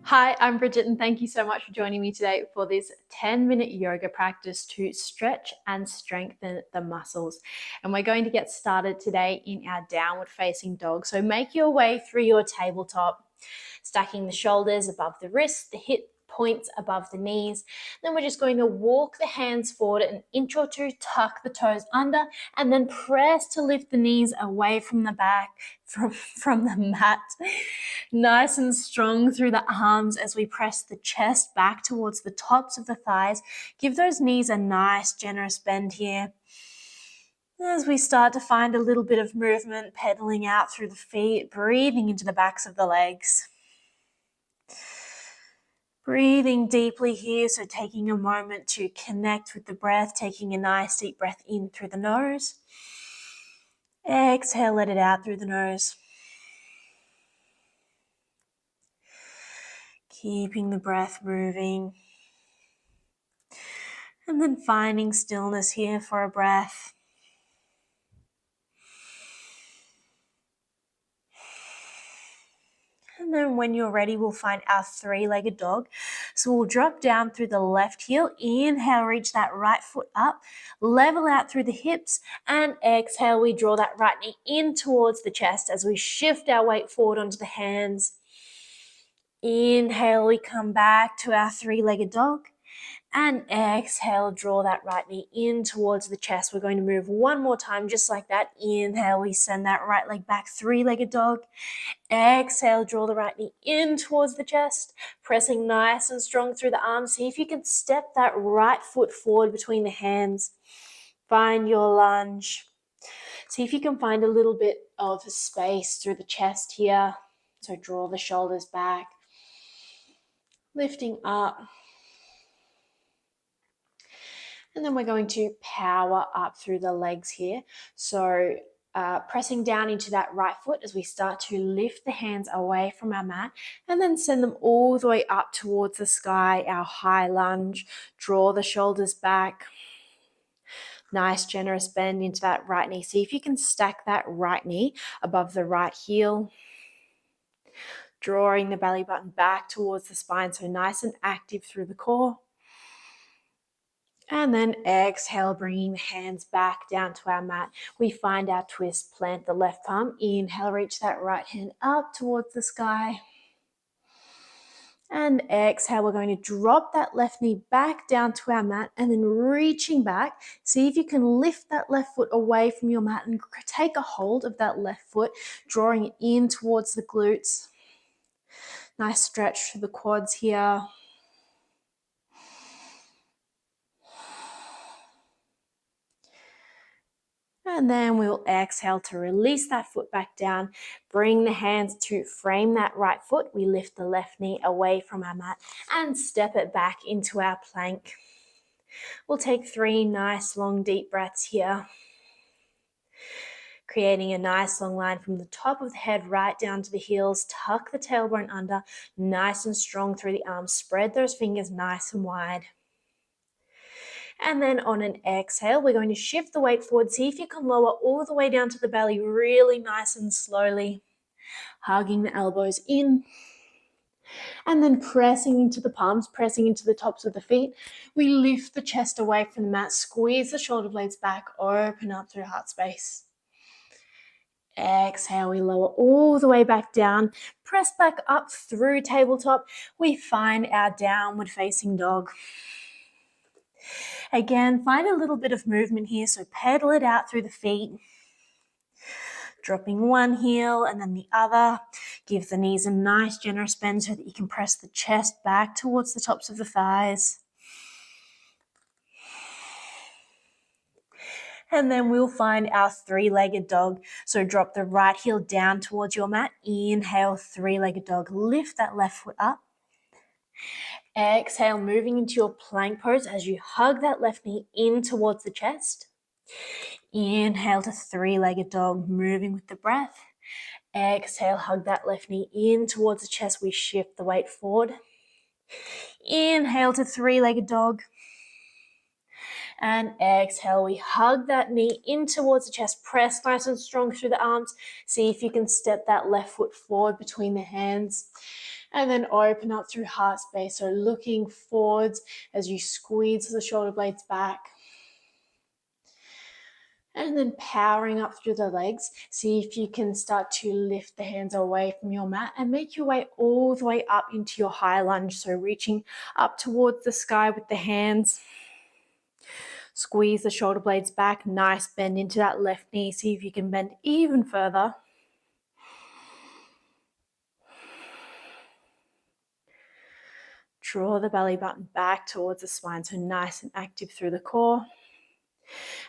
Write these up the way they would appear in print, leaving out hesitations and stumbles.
Hi, I'm Bridget and thank you so much for joining me today for this 10-minute yoga practice to stretch and strengthen the muscles. And we're going to get started today in our downward facing dog. So make your way through your tabletop, stacking the shoulders above the wrists, the hip points above the knees. Then we're just going to walk the hands forward an inch or two, tuck the toes under, and then press to lift the knees away from the back, from the mat. Nice and strong through the arms as we press the chest back towards the tops of the thighs. Give those knees a nice generous bend here. As we start to find a little bit of movement, pedaling out through the feet, breathing into the backs of the legs. Breathing deeply here, so taking a moment to connect with the breath, taking a nice deep breath in through the nose. Exhale, let it out through the nose. Keeping the breath moving. And then finding stillness here for a breath. And then when you're ready, we'll find our three-legged dog. So we'll drop down through the left heel. Inhale, reach that right foot up. Level out through the hips. And exhale, we draw that right knee in towards the chest as we shift our weight forward onto the hands. Inhale, we come back to our three-legged dog. And exhale, draw that right knee in towards the chest. We're going to move one more time just like that. Inhale, we send that right leg back, three-legged dog. Exhale, draw the right knee in towards the chest, pressing nice and strong through the arms. See if you can step that right foot forward between the hands. Find your lunge. See if you can find a little bit of space through the chest here. So draw the shoulders back, lifting up. And then we're going to power up through the legs here. So pressing down into that right foot as we start to lift the hands away from our mat and then send them all the way up towards the sky, our high lunge. Draw the shoulders back. Nice generous bend into that right knee. See if you can stack that right knee above the right heel. Drawing the belly button back towards the spine, so nice and active through the core. And then exhale, bringing the hands back down to our mat. We find our twist, plant the left palm. Inhale, reach that right hand up towards the sky. And exhale, we're going to drop that left knee back down to our mat and then reaching back. See if you can lift that left foot away from your mat and take a hold of that left foot, drawing it in towards the glutes. Nice stretch through the quads here. And then we'll exhale to release that foot back down. Bring the hands to frame that right foot. We lift the left knee away from our mat and step it back into our plank. We'll take 3 nice long deep breaths here. Creating a nice long line from the top of the head right down to the heels. Tuck the tailbone under, nice and strong through the arms. Spread those fingers nice and wide. And then on an exhale, we're going to shift the weight forward. See if you can lower all the way down to the belly really nice and slowly. Hugging the elbows in. And then pressing into the palms, pressing into the tops of the feet. We lift the chest away from the mat, squeeze the shoulder blades back, open up through heart space. Exhale, we lower all the way back down. Press back up through tabletop. We find our downward facing dog. Again, find a little bit of movement here, so pedal it out through the feet. Dropping one heel and then the other. Give the knees a nice generous bend so that you can press the chest back towards the tops of the thighs. And then we'll find our three-legged dog. So drop the right heel down towards your mat. Inhale, three-legged dog. Lift that left foot up. Exhale, moving into your plank pose as you hug that left knee in towards the chest. Inhale to three-legged dog, moving with the breath. Exhale, hug that left knee in towards the chest. We shift the weight forward. Inhale to three-legged dog. And exhale, we hug that knee in towards the chest. Press nice and strong through the arms. See if you can step that left foot forward between the hands. And then open up through heart space. So looking forwards as you squeeze the shoulder blades back. And then powering up through the legs. See if you can start to lift the hands away from your mat and make your way all the way up into your high lunge. So reaching up towards the sky with the hands. Squeeze the shoulder blades back. Nice bend into that left knee. See if you can bend even further. Draw the belly button back towards the spine. So nice and active through the core.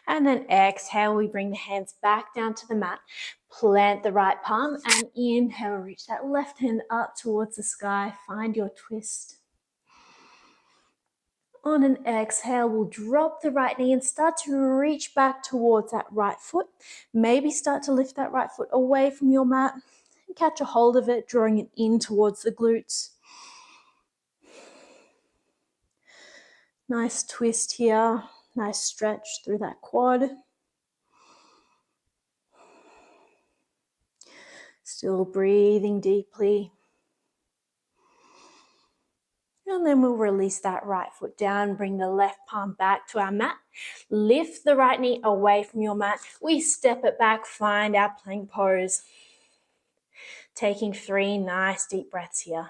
And then exhale, we bring the hands back down to the mat. Plant the right palm and inhale, reach that left hand up towards the sky. Find your twist. On an exhale, we'll drop the right knee and start to reach back towards that right foot. Maybe start to lift that right foot away from your mat and catch a hold of it, drawing it in towards the glutes. Nice twist here. Nice stretch through that quad. Still breathing deeply. And then we'll release that right foot down, bring the left palm back to our mat. Lift the right knee away from your mat. We step it back, find our plank pose. Taking 3 nice deep breaths here.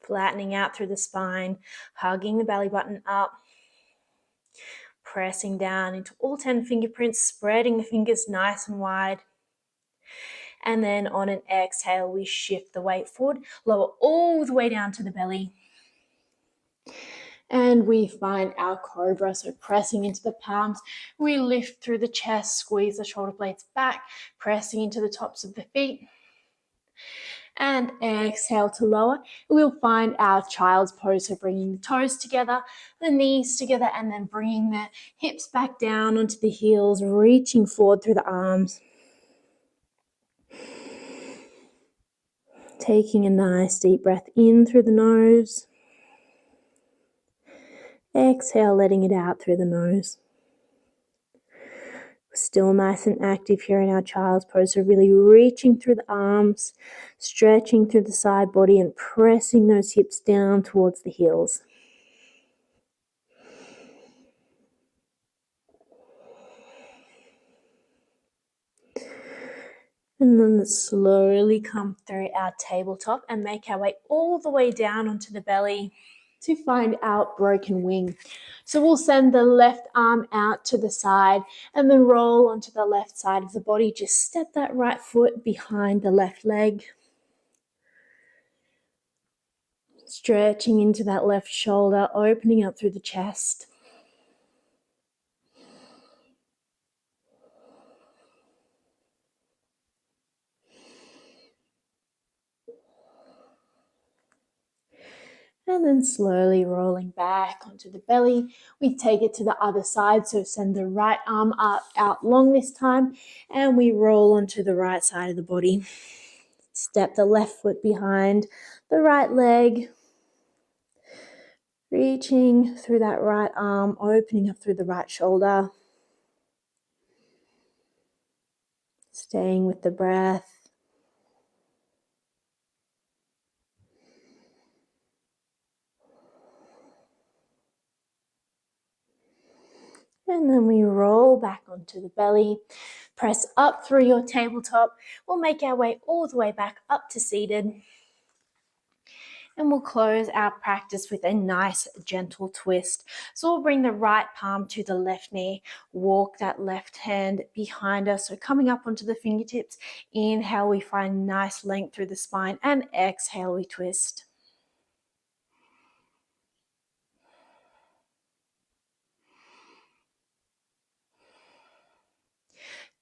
Flattening out through the spine, hugging the belly button up. Pressing down into all 10 fingerprints, spreading the fingers nice and wide. And then on an exhale, we shift the weight forward, lower all the way down to the belly. And we find our cobra, so pressing into the palms. We lift through the chest, squeeze the shoulder blades back, pressing into the tops of the feet. And exhale to lower. We'll find our child's pose, so bringing the toes together, the knees together, and then bringing the hips back down onto the heels, reaching forward through the arms. Taking a nice deep breath in through the nose. Exhale, letting it out through the nose. Still nice and active here in our child's pose. So really reaching through the arms, stretching through the side body and pressing those hips down towards the heels. And then let's slowly come through our tabletop and make our way all the way down onto the belly to find our broken wing. So we'll send the left arm out to the side and then roll onto the left side of the body. Just step that right foot behind the left leg. Stretching into that left shoulder, opening up through the chest. And then slowly rolling back onto the belly. We take it to the other side, so send the right arm up, out long this time, and we roll onto the right side of the body. Step the left foot behind the right leg, reaching through that right arm, opening up through the right shoulder. Staying with the breath. And then we roll back onto the belly, press up through your tabletop. We'll make our way all the way back up to seated. And we'll close our practice with a nice gentle twist. So we'll bring the right palm to the left knee, walk that left hand behind us. So coming up onto the fingertips, inhale, we find nice length through the spine, and exhale, we twist.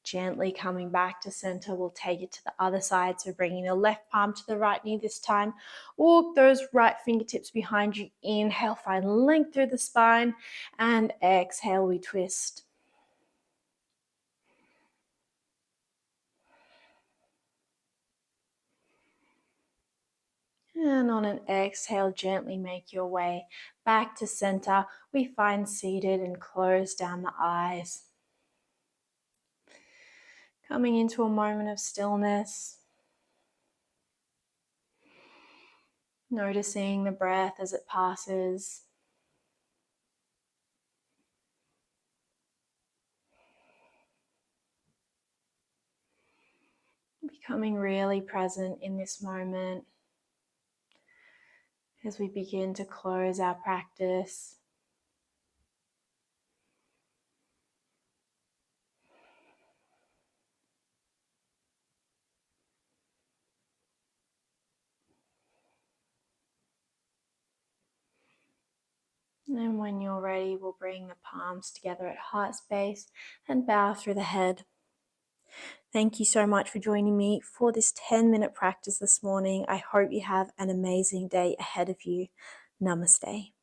Gently coming back to center, we'll take it to the other side. So bringing the left palm to the right knee this time. Walk those right fingertips behind you. Inhale, find length through the spine. And exhale, we twist. And on an exhale, gently make your way back to center. We find seated and close down the eyes. Coming into a moment of stillness. Noticing the breath as it passes. Becoming really present in this moment as we begin to close our practice. And when you're ready, we'll bring the palms together at heart space and bow through the head. Thank you so much for joining me for this 10-minute practice this morning. I hope you have an amazing day ahead of you. Namaste.